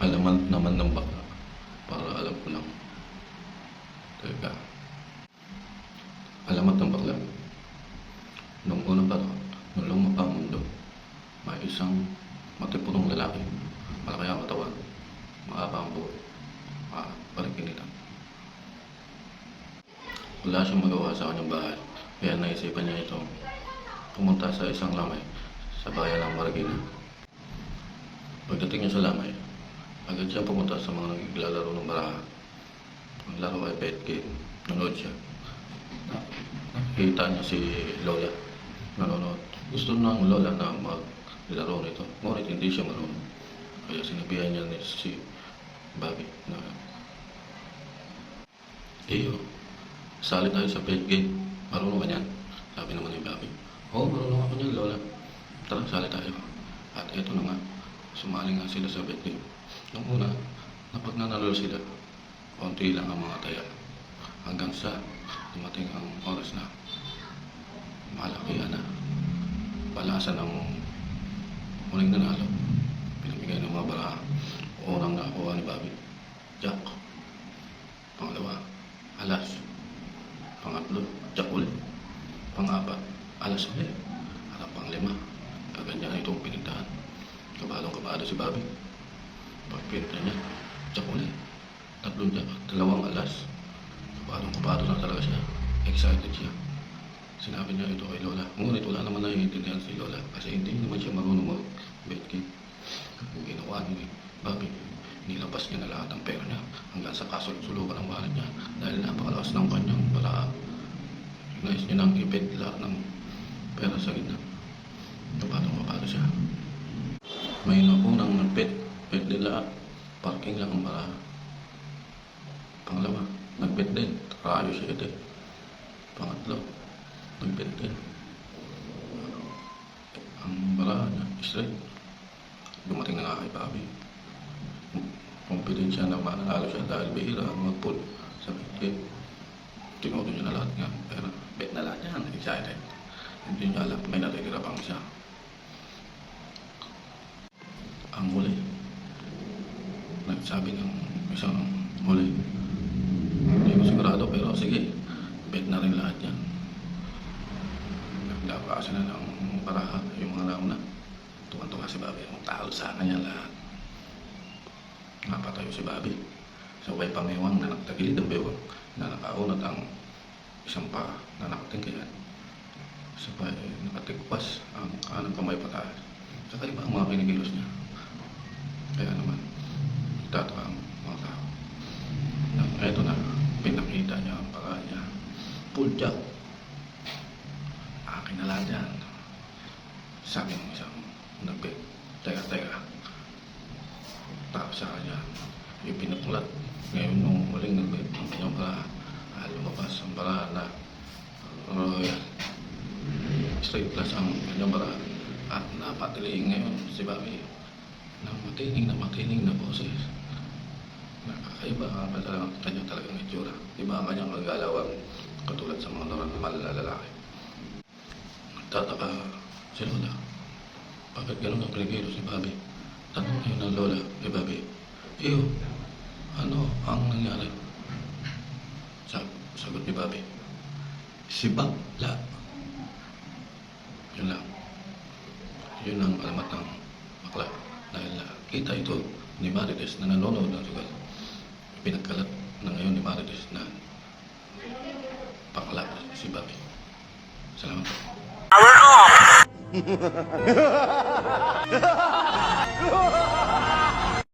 Alamat naman ng baka. Para alam ko lang. Teka. Alamat ng bakla. Nung unang panahon, nung lumapa ang mundo, may isang matipunong lalaki. Malaki ang katawan. Mahaba ang buhok. Parikinitan. Wala siyang magawa sa kanyang bahay. Kaya naisipan niya itong pumunta sa isang lamay sa bayan ng Marikina. Pagdating niya sa lamay, agad siya pumunta sa mga naglalaro ng baraha. Ang laro ay bet game. Nanood siya. Nakita niya si Lola. Nanonood. Gusto ng Lola na maglaro nito. Ngunit hindi siya marunong. Kaya sinabihan niya si Bobby na, "Iyo, sali tayo sa bet game. Marunong ka niyan?" Sabi naman ni Bobby, "Oo, marunong ako niyan, Lola. Tara, sali tayo." At eto na nga, sumali nga sila sa bet game. Nung una, napag nanalo sila, konti lang ang mga taya. Hanggang sa dumating ang oras na malakihan na. Palasan ng muling nanalo. Pinamigay ng mga baraha. Unang nakuha ni Bobby, Jack. Pangalawa, alas. Pangatlo, Jack ulit. Pang-apat, alas ulit. At ang pang-lima, kaganyan na itong pinintahan. Kabadong-kabado si Bobby. Pag pinita niya, Jack ulit. Tatlong Jack, dalawang alas. Kabadong-kabado na talaga siya. Excited siya. Sinabi niya ito kay Lola. Ngunit wala naman naiintindihan si Lola kasi hindi naman siya marunong mag-bet game. Ang ginawa ni Bobby, nilabas niya na lahat ng pera niya hanggang sa kasulog-sulugan ng wallet niya dahil napakalakas ng kanyang baraha. Nais niya nang i-bet lahat ng pera sa gitna. Kabadong-kabado siya. May nakunang nag-bet din lahat. Parking lang ang baraha. Pangalawa, nag-bet din. Rayo siya din. Pangatlo, nag-bet din. Ang baraha niya, straight. Dumating na nga kay Bobby. Confident siya na mananalo siya dahil bihira ang mag-pull sa bet game. Tinodo niya na lahat nga. Pero bet na lahat yan. Excited. Hindi niya alam. May natitira pang siya. Ang huli. Nagsabi ng isang huli. Hindi ko sigurado pero sige. Bet na rin lahat yan. Nagdapasa na ng baraha yung mga nauna. Tuwan-tuwa si Bobby. Ang talo sa kanya lahat. Napatayo si Bobby. Sabay pamewang na nagtagilid ang bewang na nakaunat ang isang pa na nakatingkayan. Sabay nakatigpas ang kanang kamay pataas. Saka iba ang mga kinikilos niya. Kaya naman, nagtataka ang mga tao. Eto na, pinakita niya ang paraan niya. Full jack. Akin na lahat yan. Sabi ng isang nag-bet. Teka. Tapos sa kanya, ipinaklat. Ngayon nung muling nag-bet ang kanyang baraha, lumabas ang baraha na royal. Straight plus ang kanyang baraha. At napatiling ngayon si Bobby na matining na boses. Nakakaiba ang kanyang talagang itsura. Iba ang kanyang kagalawan katulad sa mga normal na lalaki. Nagtataka si Lola. Bakit ganun ang kinikilos si Bobby? Tanong ngayon ng Lola kay Bobby, "Iyo, ano ang nangyari?" Sagot ni Bobby, "Si bakla." Yun lang. Yun ang alamat ng bakla. Dahil nakita ito ni Marites na nanonood ng sugal. Pinagkalat na ngayon ni Marites na bakla si Bobby. Salamat. Power off!